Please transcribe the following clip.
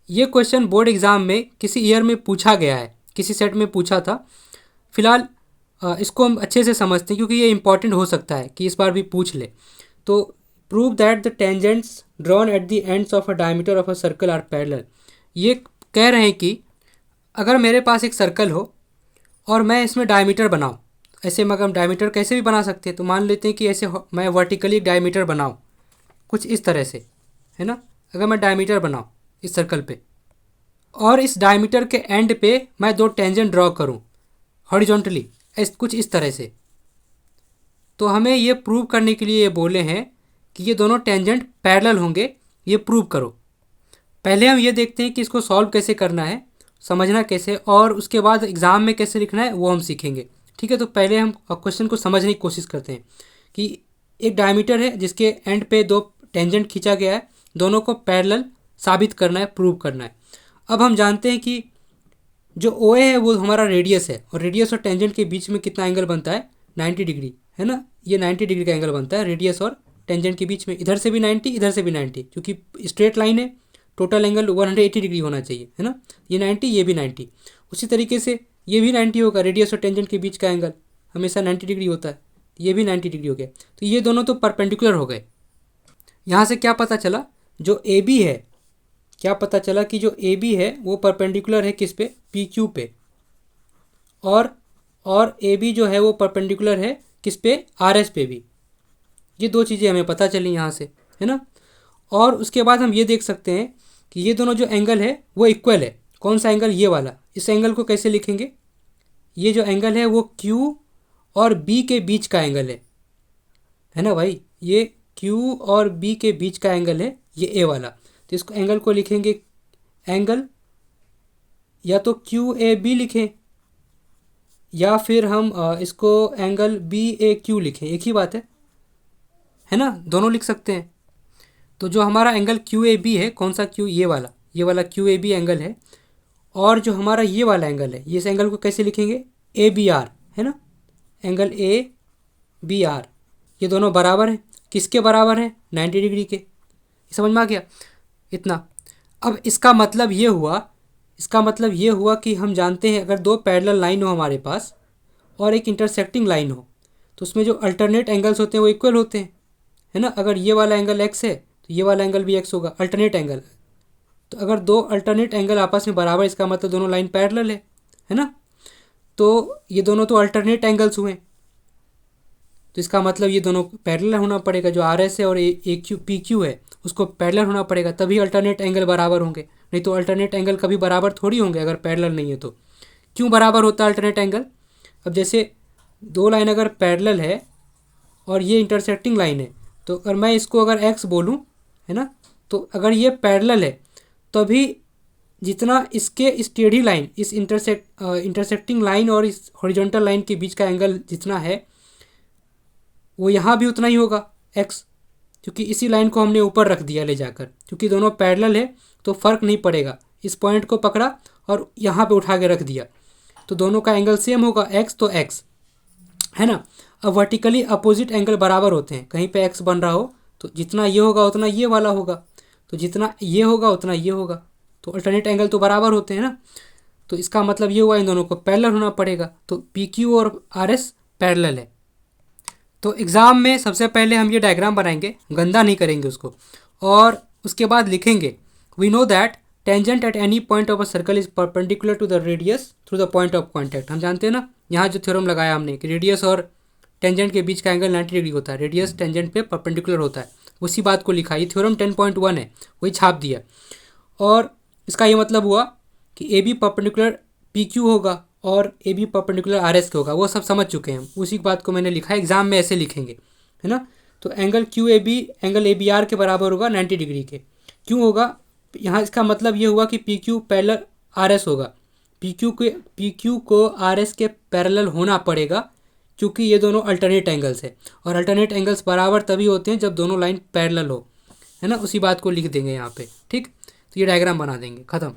ये question board exam में किसी ईयर में पूछा गया है, किसी सेट में पूछा था। फिलहाल इसको हम अच्छे से समझते हैं क्योंकि ये इंपॉर्टेंट हो सकता है कि इस बार भी पूछ ले। तो prove that the tangents drawn at the ends of a diameter of a circle are parallel. ये कह रहे हैं कि अगर मेरे पास एक सर्कल हो और मैं इसमें डायमीटर बनाऊँ, ऐसे में अगर हम डायमीटर कैसे भी बना सकते हैं, तो मान लेते हैं कि ऐसे मैं वर्टिकली डायमीटर बनाऊँ कुछ इस तरह से, है ना। अगर मैं डायमीटर बनाऊँ इस सर्कल पे और इस डायमीटर के एंड पे मैं दो टेंजेंट ड्रॉ करूँ हॉरिजॉन्टली कुछ इस तरह से, तो हमें ये प्रूव करने के लिए ये बोले हैं कि ये दोनों टेंजेंट पैरेलल होंगे, ये प्रूव करो। पहले हम ये देखते हैं कि इसको सॉल्व कैसे करना है, समझना कैसे, और उसके बाद एग्ज़ाम में कैसे लिखना है वो हम सीखेंगे। ठीक है, तो पहले हम क्वेश्चन को समझने की कोशिश करते हैं कि एक डायमीटर है जिसके एंड पे दो टेंजेंट खींचा गया है, दोनों को पैरेलल साबित करना है, प्रूव करना है। अब हम जानते हैं कि जो ओ ए है वो हमारा रेडियस है, और रेडियस और टेंजेंट के बीच में कितना एंगल बनता है, 90 डिग्री, है ना। ये 90 डिग्री का एंगल बनता है रेडियस और टेंजेंट के बीच में, इधर से भी 90 इधर से भी 90, क्योंकि स्ट्रेट लाइन है, टोटल एंगल 180 डिग्री होना चाहिए, है ना। ये 90, ये भी 90। उसी तरीके से ये भी 90 होगा, रेडियस और टेंजेंट के बीच का एंगल हमेशा 90 डिग्री होता है, ये भी 90 डिग्री हो गया। तो ये दोनों तो परपेंडिकुलर हो गए। यहाँ से क्या पता चला, जो ए बी है, क्या पता चला कि जो ए बी है वो परपेंडिकुलर है किस पे, पी क्यू पे, और ए बी जो है वो परपेंडिकुलर है किस पे, आर एस पे भी। ये दो चीज़ें हमें पता चली यहाँ से, है ना। और उसके बाद हम ये देख सकते हैं कि ये दोनों जो एंगल है वो इक्वल है। कौन सा एंगल, ये वाला। इस एंगल को कैसे लिखेंगे, ये जो एंगल है वो क्यू और बी के बीच का एंगल है ना भाई। ये क्यू और बी के बीच का एंगल है ये ए वाला। तो इसको एंगल को लिखेंगे एंगल, या तो क्यू ए बी लिखें, या फिर हम इसको एंगल बी ए क्यू लिखें, एक ही बात है ना, दोनों लिख सकते हैं। तो जो हमारा एंगल क्यू ए बी है, कौन सा क्यू, ये वाला क्यू ए बी एंगल है, और जो हमारा ये वाला एंगल है, इस एंगल को कैसे लिखेंगे, ए बी आर, है ना। एंगल ए बी आर, ये दोनों बराबर हैं, किसके बराबर हैं, 90 डिग्री के। समझ में आ गया इतना। अब इसका मतलब ये हुआ कि हम जानते हैं अगर दो पैरेलल लाइन हो हमारे पास और एक इंटरसेक्टिंग लाइन हो, तो उसमें जो अल्टरनेट एंगल्स होते हैं वो इक्वल होते हैं, है ना। अगर ये वाला एंगल एक्स है तो ये वाला एंगल भी एक्स होगा, अल्टरनेट एंगल। तो अगर दो अल्टरनेट एंगल आपस में बराबर, इसका मतलब दोनों लाइन पैरेलल है ना। तो ये दोनों तो अल्टरनेट एंगल्स हुए, तो इसका मतलब ये दोनों पैरेलल होना पड़ेगा। जो आर एस है और ए क्यू पी क्यू है उसको पैरेलल होना पड़ेगा, तभी अल्टरनेट एंगल बराबर होंगे, नहीं तो अल्टरनेट एंगल कभी बराबर थोड़ी होंगे अगर पैरेलल नहीं है तो। क्यों बराबर होता है अल्टरनेट एंगल, अब जैसे दो लाइन अगर पैरेलल है और ये इंटरसेक्टिंग लाइन है, तो अगर मैं इसको अगर एक्स बोलूँ, है ना, तो अगर ये पैरेलल है तभी जितना इसके स्टेडी लाइन, इस इंटरसेक्टिंग लाइन और इस हॉरिजॉन्टल लाइन के बीच का एंगल जितना है वो यहाँ भी उतना ही होगा एक्स, क्योंकि इसी लाइन को हमने ऊपर रख दिया ले जाकर, क्योंकि दोनों पैरेलल है तो फ़र्क नहीं पड़ेगा। इस पॉइंट को पकड़ा और यहाँ पे उठा के रख दिया, तो दोनों का एंगल सेम होगा, एक्स तो एक्स, है ना। अब वर्टिकली अपोजिट एंगल बराबर होते हैं, कहीं पे एक्स बन रहा हो तो जितना ये होगा उतना ये वाला होगा, तो जितना ये होगा उतना ये होगा, तो अल्टरनेट एंगल तो बराबर होते हैं ना। तो इसका मतलब ये हुआ इन दोनों को पैरेलल होना पड़ेगा, तो पी क्यू और आर एस पैरेलल है। तो एग्ज़ाम में सबसे पहले हम ये डायग्राम बनाएंगे, गंदा नहीं करेंगे उसको, और उसके बाद लिखेंगे we know that tangent at any point of a circle is perpendicular to the radius through the point of contact. हम जानते हैं ना, यहाँ जो थ्योरम लगाया हमने कि रेडियस और टेंजेंट के बीच का एंगल 90 डिग्री होता है, रेडियस टेंजेंट पे परपेंडिकुलर होता है, उसी बात को लिखा। ये थ्योरम 10.1 है, वही छाप दिया। और इसका ये मतलब हुआ कि A B perpendicular P Q होगा और A B perpendicular R S के होगा, वो सब समझ चुके हैं हम, उसी बात को मैंने लिखा है। एग्जाम में ऐसे लिखेंगे, है ना। तो angle Q A B angle A B R के बराबर होगा 90 डिग्री के। क्यों होगा, यहाँ इसका मतलब ये हुआ कि P Q parallel R S होगा, पी क्यू को आर एस के पैरेलल होना पड़ेगा, क्योंकि ये दोनों अल्टरनेट एंगल्स है, और अल्टरनेट एंगल्स बराबर तभी होते हैं जब दोनों लाइन पैरेलल हो, है ना। उसी बात को लिख देंगे यहाँ पे, ठीक। तो ये डायग्राम बना देंगे, ख़त्म।